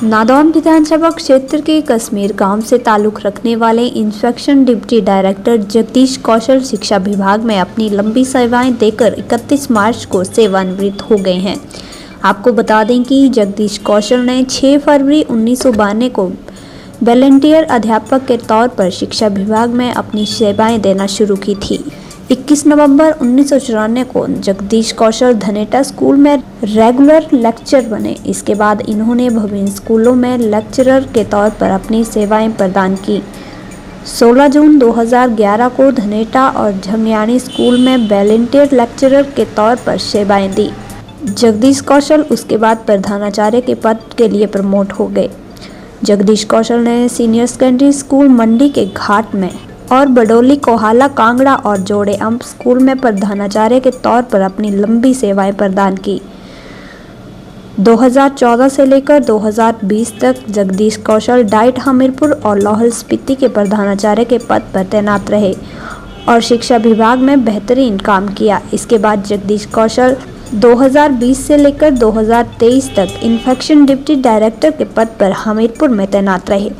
नादौन विधानसभा क्षेत्र के कश्मीर गांव से ताल्लुक रखने वाले इंस्पेक्शन डिप्टी डायरेक्टर जगदीश कौशल शिक्षा विभाग में अपनी लंबी सेवाएं देकर 31 मार्च को सेवानिवृत्त हो गए हैं। आपको बता दें कि जगदीश कौशल ने 6 फरवरी 1992 को वॉलंटियर अध्यापक के तौर पर शिक्षा विभाग में अपनी सेवाएं देना शुरू की थी। 21 नवंबर 1994 को जगदीश कौशल धनेटा स्कूल में रेगुलर लेक्चरर बने। इसके बाद इन्होंने विभिन्न स्कूलों में लेक्चरर के तौर पर अपनी सेवाएं प्रदान की। 16 जून 2011 को धनेटा और झंगियानी स्कूल में वॉलंटियर लेक्चरर के तौर पर सेवाएं दी। जगदीश कौशल उसके बाद प्रधानाचार्य के पद के लिए प्रमोट हो गए। जगदीश कौशल ने सीनियर सेकेंडरी स्कूल मंडी के घाट में और बडोली कोहाला कांगड़ा और जोड़े अंब स्कूल में प्रधानाचार्य के तौर पर अपनी लंबी सेवाएं प्रदान की। 2014 से लेकर 2020 तक जगदीश कौशल डाइट हमीरपुर और लाहौल स्पीति के प्रधानाचार्य के पद पर तैनात रहे और शिक्षा विभाग में बेहतरीन काम किया। इसके बाद जगदीश कौशल 2020 से लेकर 2023 तक इंस्पेक्शन डिप्टी डायरेक्टर के पद पर हमीरपुर में तैनात रहे,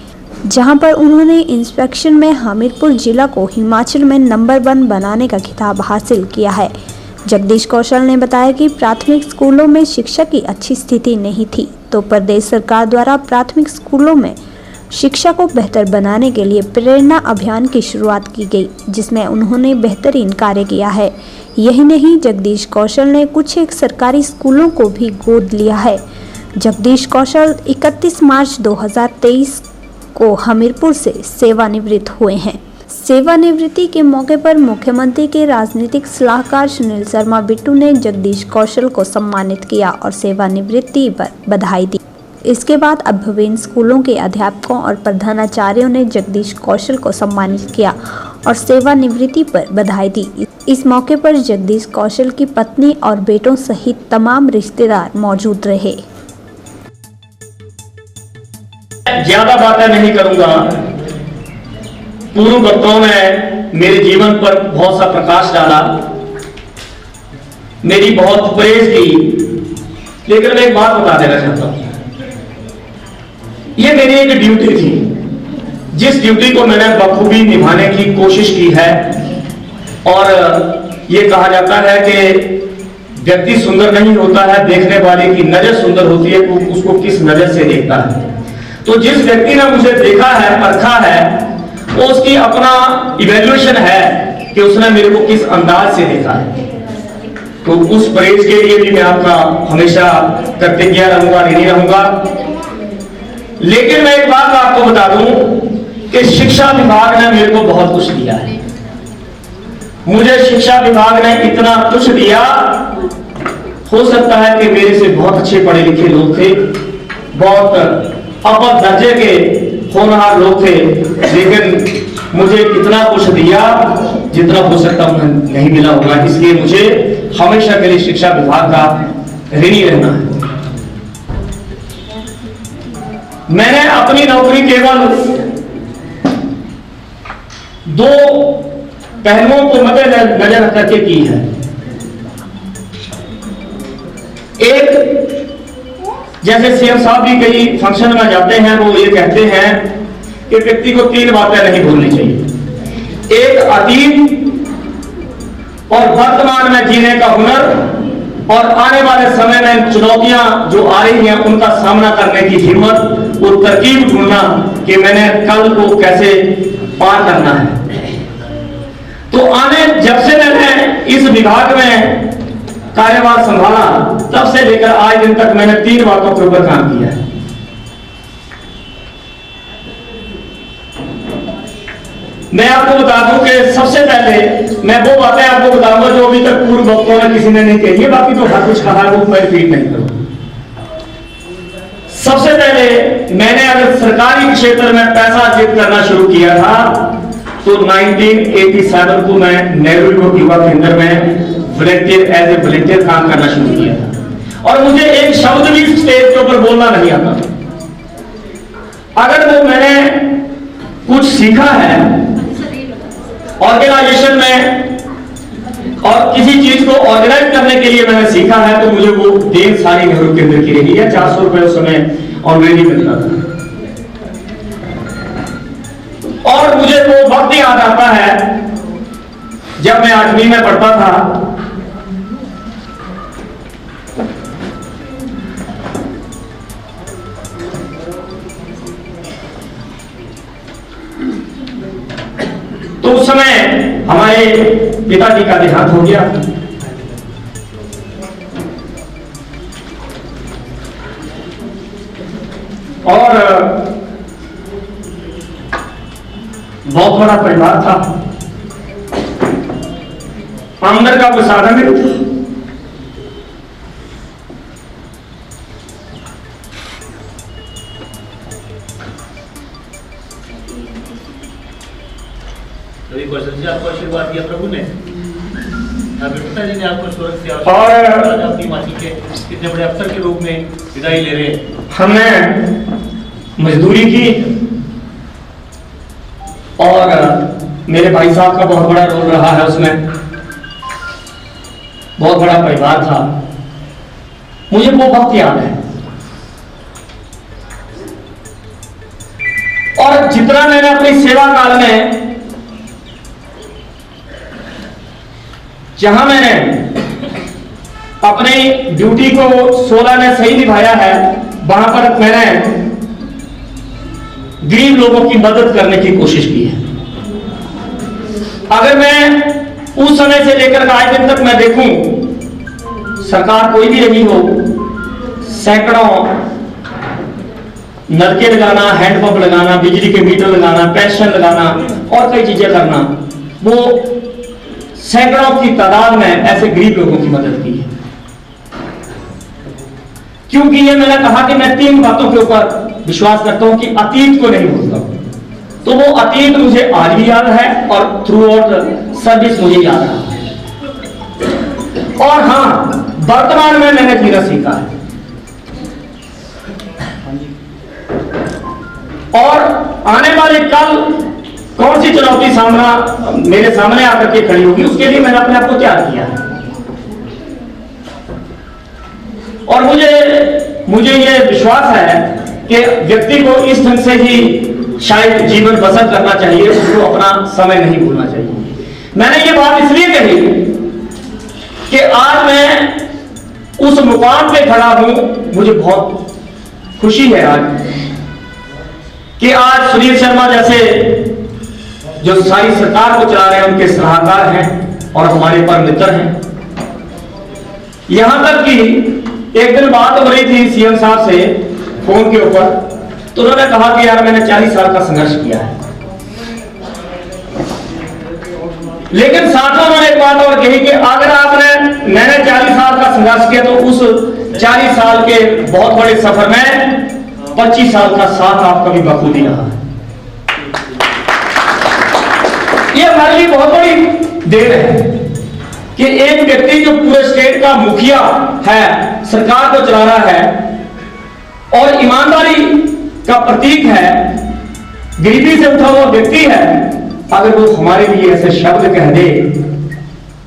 जहां पर उन्होंने इंस्पेक्शन में हमीरपुर जिला को हिमाचल में नंबर 1 बनाने का खिताब हासिल किया है। जगदीश कौशल ने बताया कि प्राथमिक स्कूलों में शिक्षा की अच्छी स्थिति नहीं थी, तो प्रदेश सरकार द्वारा प्राथमिक स्कूलों में शिक्षा को बेहतर बनाने के लिए प्रेरणा अभियान की शुरुआत की गई, जिसमें उन्होंने बेहतरीन कार्य किया है। यही नहीं, जगदीश कौशल ने कुछ एक सरकारी स्कूलों को भी गोद लिया है। जगदीश कौशल 31 मार्च 2023 को हमीरपुर से सेवानिवृत्त हुए हैं। सेवानिवृत्ति के मौके पर मुख्यमंत्री के राजनीतिक सलाहकार सुनील शर्मा बिट्टू ने जगदीश कौशल को सम्मानित किया और सेवानिवृत्ति पर बधाई दी। इसके बाद अब विभिन्न स्कूलों के अध्यापकों और प्रधानाचार्यों ने जगदीश कौशल को सम्मानित किया और सेवानिवृत्ति पर बधाई दी। इस मौके पर जगदीश कौशल की पत्नी और बेटों सहित तमाम रिश्तेदार मौजूद रहे। ज्यादा बातें नहीं करूंगा। पूर्व वक्ताओं ने मेरे जीवन पर बहुत सा प्रकाश डाला, मेरी बहुत प्रेज की, लेकिन मैं एक बात बता देना चाहता हूं। ये मेरी एक ड्यूटी थी, जिस ड्यूटी को मैंने बखूबी निभाने की कोशिश की है। और ये कहा जाता है कि व्यक्ति सुंदर नहीं होता है, देखने वाले की नजर सुंदर होती है, वो उसको किस नजर से देखता है। तो जिस व्यक्ति ने मुझे देखा है, परखा है, वो उसकी अपना इवैल्यूएशन है कि उसने मेरे को किस अंदाज से देखा है। तो उस प्रेज के लिए भी मैं आपका हमेशा कृतज्ञ रहूंगा, ऋणी रहूंगा। लेकिन मैं एक बात आपको बता दूं कि शिक्षा विभाग ने मेरे को बहुत कुछ दिया है। मुझे शिक्षा विभाग ने इतना कुछ दिया, हो सकता है कि मेरे से बहुत अच्छे पढ़े लिखे लोग थे, बहुत अपर दर्जे के होनहार लोग थे, लेकिन मुझे इतना कुछ दिया जितना हो सकता उन्हें नहीं मिला होगा। इसलिए मुझे हमेशा के लिए शिक्षा विभाग का ऋणी रहना है। मैंने अपनी नौकरी केवल 2 पहलुओं को मद्देनजर करके की है। एक, जैसे सीएम साहब भी कई फंक्शन में जाते हैं, वो ये कहते हैं कि व्यक्ति को 3 बातें नहीं भूलनी चाहिए। एक, अतीत और वर्तमान में जीने का हुनर, और आने वाले समय में चुनौतियां जो आ रही हैं उनका सामना करने की हिम्मत, वो तरकीब ढूंढना कि मैंने कल को कैसे पार करना है। तो जब से मैंने इस विभाग में कार्यभार संभाला, तब से लेकर आज दिन तक मैंने 3 बातों के ऊपर काम किया है। मैं आपको बता दूं कि सबसे पहले मैं वो बातें आपको बताऊंगा जो अभी तक पूर्व वक्ताओं ने किसी ने नहीं कही है, बाकी तो हर कुछ कहा है, वो मैं रिपीट नहीं करूंगा। सबसे पहले मैंने अगर सरकारी क्षेत्र में पैसा अर्जित करना शुरू किया था तो 1987 को मैं नेहरू युवा केंद्र में वॉलंटियर एज ए वॉलंटियर काम करना शुरू किया था। और मुझे एक शब्द भी स्टेज के ऊपर बोलना नहीं आता। अगर वो मैंने कुछ सीखा है ऑर्गेनाइजेशन में और किसी चीज को ऑर्गेनाइज करने के लिए मैंने सीखा है, तो मुझे वो देन सारी नेहरू केंद्र की रही है। 400 रुपए उस समय ऑलरेडी मिलता था। और मुझे वो वक्त याद आता है जब मैं 8वीं में पढ़ता था। तो उस समय हमारे पिताजी का देहांत हो गया। और बहुत बड़ा परिवार था, आमदन का कोई साधन नहीं था। आपको आशीर्वाद दिया प्रभु ने, आपके पिताजी ने आपको सुरक्षा और अपनी माटी के कितने बड़े अफसर के रूप में विदाई ले रहे हैं। हमने मजदूरी की और मेरे भाई साहब का बहुत बड़ा रोल रहा है उसमें। बहुत बड़ा परिवार था, मुझे वो वक्त याद है। और जितना मैंने अपनी सेवा काल में, जहां मैंने अपनी ड्यूटी को 16 में सही निभाया है, वहां पर मैंने गरीब लोगों की मदद करने की कोशिश की है। अगर मैं उस समय से लेकर आज दिन तक मैं देखूं, सरकार कोई भी रही हो, सैकड़ों नलके लगाना, हैंडपंप लगाना, बिजली के मीटर लगाना, पेंशन लगाना और कई चीजें करना, वो सैकड़ों की तादाद में ऐसे गरीब लोगों की मदद की है। क्योंकि ये मैंने कहा कि मैं 3 बातों के ऊपर विश्वास करता हूं कि अतीत को नहीं भूलता हूं। तो वो अतीत मुझे आज भी याद है और थ्रू आउट सर्विस मुझे याद है। और हां, वर्तमान में मैंने जीना सीखा है। और आने वाले कल कौन सी चुनौती मेरे सामने आकर के खड़ी होगी, उसके लिए मैंने अपने आप को तैयार किया है। और मुझे ये विश्वास है कि व्यक्ति को इस ढंग से ही शायद जीवन बसर करना चाहिए, उसको अपना समय नहीं भूलना चाहिए। मैंने ये बात इसलिए कही कि आज मैं उस मुकाम पे खड़ा हूं, मुझे बहुत खुशी है आज कि आज सुनील शर्मा जैसे जो सारी सरकार को चला रहे हैं, उनके सलाहकार हैं और हमारे पर मित्र हैं। यहां तक कि एक दिन बात हो रही थी सीएम साहब से फोन के ऊपर, तो उन्होंने कहा कि यार मैंने 40 साल का संघर्ष किया है। लेकिन साथ में उन्होंने एक बात और कही कि अगर मैंने 40 साल का संघर्ष किया तो उस 40 साल के बहुत बड़े सफर में 25 साल का साथ आपका भी बखूबी रहा है। ये हमारे लिए बहुत बड़ी देन है कि एक व्यक्ति जो पूरे स्टेट का मुखिया है, सरकार को चला रहा है और ईमानदारी का प्रतीक है, गरीबी से उठा हुआ व्यक्ति है, अगर वो हमारे लिए ऐसे शब्द कह दे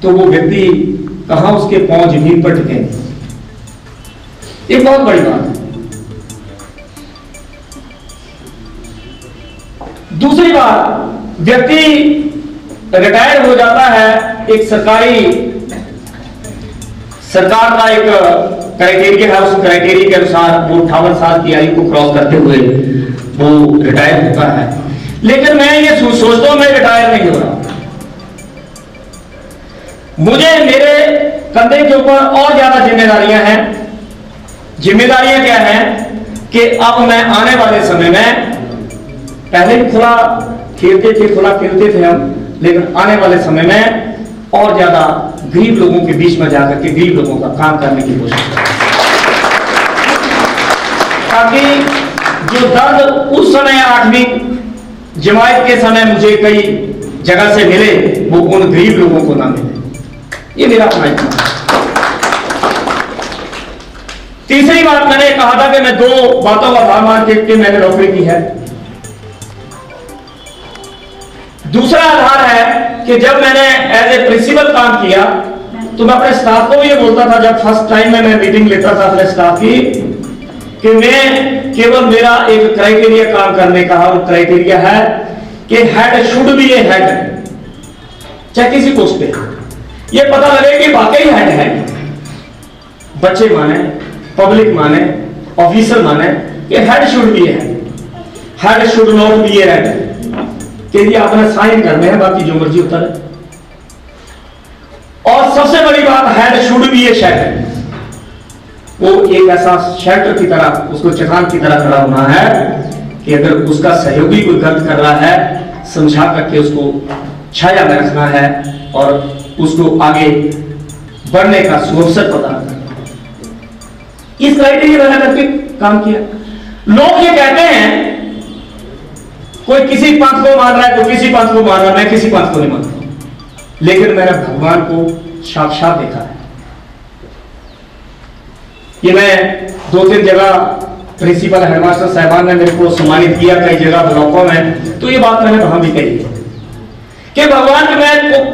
तो वो व्यक्ति कहां उसके पांव जमीन पर टिकेंगे। ये बहुत बड़ी बात है। दूसरी बात, व्यक्ति रिटायर हो जाता है, एक सरकार का एक क्राइटेरिया है, उस क्राइटेरिया के अनुसार वो 58 साल की आयु को क्रॉस करते हुए वो रिटायर होता है। लेकिन मैं ये सोचता हूं मैं रिटायर नहीं हो रहा। मुझे मेरे कंधे के ऊपर और ज्यादा जिम्मेदारियां हैं। जिम्मेदारियां क्या हैं कि अब मैं आने वाले समय में, पहले भी खुला खेलते थे हम, लेकिन आने वाले समय में और ज्यादा गरीब लोगों के बीच में जाकर के गरीब लोगों का काम करने की कोशिश करें, ताकि जो दर्द उस समय 8वीं जमात के समय मुझे कई जगह से मिले, वो उन गरीब लोगों को ना मिले। ये मेरा अपना इतना। तीसरी बात, मैंने कहा था कि मैं 2 बातों का आधार मान के मैंने नौकरी की है। दूसरा आधार है कि जब मैंने एज ए प्रिंसिपल काम किया तो मैं अपने स्टाफ को भी ये बोलता था, जब फर्स्ट टाइम में मैं मीटिंग लेता था अपने स्टाफ की, कि मैं केवल मेरा एक क्राइटेरिया काम करने का, और क्राइटेरिया है कि head should be A head, चाहे किसी पोस्ट पे ये पता लगे कि वाकई हेड है। बच्चे माने, पब्लिक माने, ऑफिसर माने कि head should be A head should not be A head, कि ये आपने साइन करने हैं, बाकी जो मर्जी होता है। और सबसे बड़ी बात, head should be a shed, वो एक ऐसा शेल्टर की तरह, उसको चट्टान की तरह खड़ा होना है कि अगर उसका सहयोगी कोई गलत कर रहा है, समझा करके उसको छाया में रखना है और उसको आगे बढ़ने का सुअवसर प्रदान करना। इस क्राइटेरिया बना करके काम किया। लोग ये कहते हैं कोई किसी पंथ को मान रहा है, कोई किसी पंथ को मान रहा है, मैं किसी पंथ को नहीं मानता, लेकिन मैंने भगवान को साक्षात देखा है। ये मैं 2-3 जगह प्रिंसिपल हेडमास्टर साहबान ने मेरे को सम्मानित किया, कई जगह ब्लॉकों में, तो ये बात मैंने वहां भी कही है कि भगवान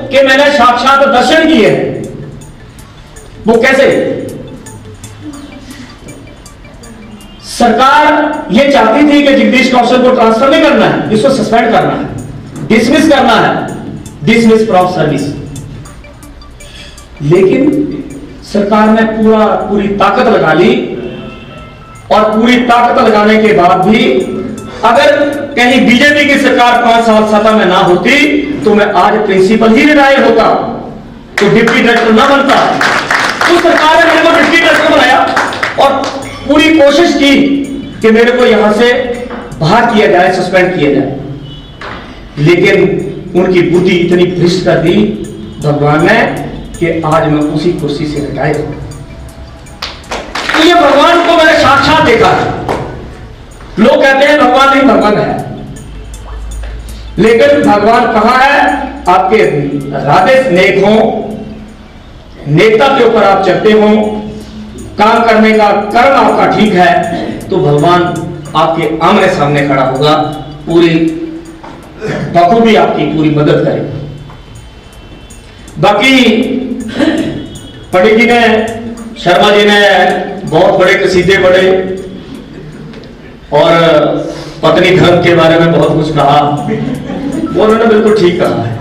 के मैंने साक्षात दर्शन किए हैं। वो कैसे? सरकार ये चाहती थी कि जगदीश कौशल को ट्रांसफर नहीं करना है, इसको सस्पेंड करना है, डिसमिस करना है, डिसमिस फ्रॉम सर्विस। लेकिन सरकार ने पूरी ताकत लगा ली, और पूरी ताकत लगाने के बाद भी अगर कहीं बीजेपी की सरकार 5 साल सत्ता में ना होती तो मैं आज प्रिंसिपल ही रिटायर होता, तो डिप्टी डायरेक्टर ना बनता। तो सरकार ने मेरे को डिप्टी डायरेक्टर बनाया और पूरी कोशिश की कि मेरे को यहां से बाहर किया जाए, सस्पेंड किया जाए, लेकिन उनकी बुद्धि इतनी भ्रष्ट कर दी भगवान ने कि आज मैं उसी कुर्सी से रिटायर हूं। तो ये भगवान को मैंने साक्षात देखा है। लोग कहते हैं भगवान नहीं, भगवान है, लेकिन भगवान कहां है? आपके हृदय नेक हो, नेकता के ऊपर आप चलते हो, काम करने का कर्म आपका ठीक है, तो भगवान आपके आमने सामने खड़ा होगा, पूरी बखूबी आपकी पूरी मदद करेगा। बाकी पंडित जी ने, शर्मा जी ने बहुत बड़े कसीदे पढ़े और पत्नी धर्म के बारे में बहुत कुछ कहा, वो उन्होंने बिल्कुल ठीक कहा है।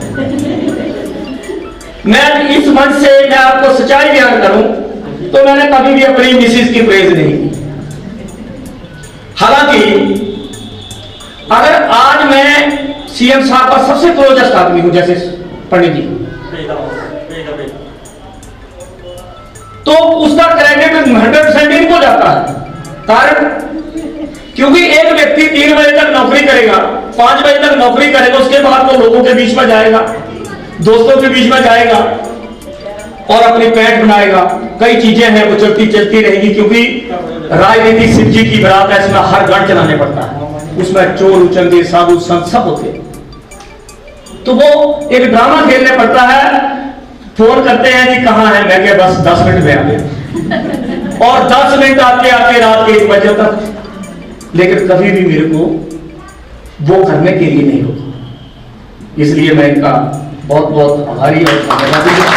मैं इस मंच से मैं आपको सच्चाई बयान करूं तो मैंने कभी भी अपनी मिसेज की प्रेज नहीं की। हालांकि अगर आज मैं सीएम साहब का सबसे क्लोजेस्ट आदमी हूं, जैसे पंडित जी, तो उसका क्रेडिट 100% इनको जाता है। कारण क्योंकि एक व्यक्ति 3 बजे तक नौकरी करेगा, 5 बजे तक नौकरी करेगा, उसके बाद वो लोगों के बीच में जाएगा, दोस्तों के बीच में जाएगा और अपनी पैठ बनाएगा। कई चीजें हैं वो चलती रहेगी, क्योंकि राजनीति शिव जी की बरात है, इसमें हर गण चलाने पड़ता है, उसमें चोर उचंगे साधु संत सब होते हैं, तो वो एक ड्रामा खेलने पड़ता है। फोन करते हैं जी कहां है, मैं क्या बस 10 मिनट में आ गया, और 10 मिनट आते आते रात के 1 बजे तक, लेकिन कभी भी मेरे को वो करने के लिए नहीं होगा। इसलिए मैं इनका बहुत बहुत आभारी और धन्यवादी हूं।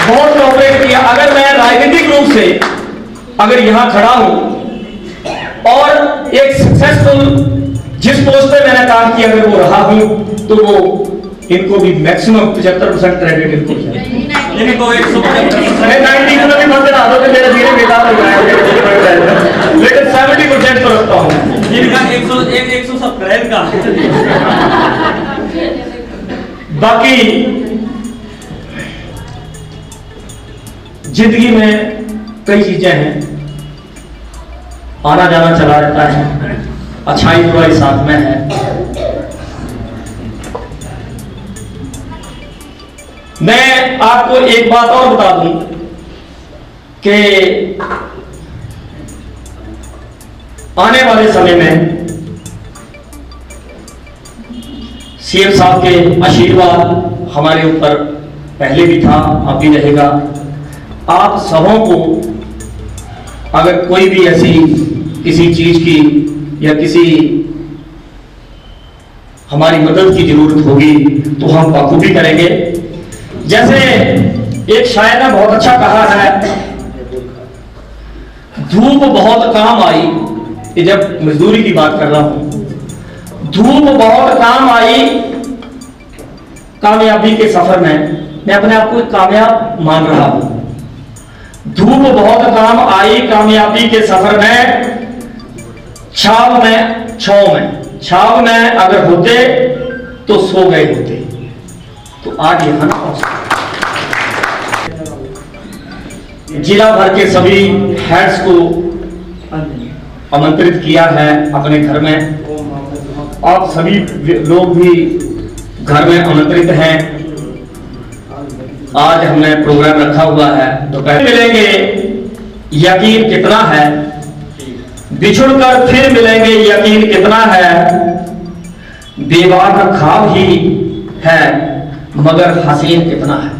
बहुत कोऑपरेट किया। अगर मैं राजनीतिक रूप से अगर यहां खड़ा हूं और एक सक्सेसफुल जिस पोस्ट पे मैंने काम किया अगर वो रहा हूं, तो वो इनको भी मैक्सिमम 75% क्रेडिट इनको है। इनको 190 में भी बंद ना दो तो मेरा धीरे बेकार हो जाएगा, लेकिन 70% तो रखता हूं। जिनका 100 सब्सक्राइब का। बाकी जिंदगी में कई चीजें हैं, आना जाना चला रहता है, अच्छाई बुराई साथ में है। मैं आपको एक बात और बता दूं कि आने वाले समय में सीएम साहब के आशीर्वाद हमारे ऊपर पहले भी था, अब भी रहेगा। आप सबों को अगर कोई भी ऐसी किसी चीज की या किसी हमारी मदद की जरूरत होगी तो हम बखूबी करेंगे। जैसे एक शायर ने बहुत अच्छा कहा है, धूप बहुत काम आई, ये जब मजदूरी की बात कर रहा हूं, धूप बहुत काम आई कामयाबी के सफर में, मैं अपने आप को कामयाब मान रहा हूं। धूप बहुत काम आई कामयाबी के सफर में, छाव में अगर होते तो सो गए होते, तो आज यहां ना पहुंचे। जिला भर के सभी हेड्स को आमंत्रित किया है अपने घर में, आप सभी लोग भी घर में आमंत्रित हैं। आज हमने प्रोग्राम रखा हुआ है, दोपहर मिलेंगे यकीन कितना है, बिछुड़कर फिर मिलेंगे यकीन कितना है, बेबाक ख्वाब ही है मगर हसीन कितना है।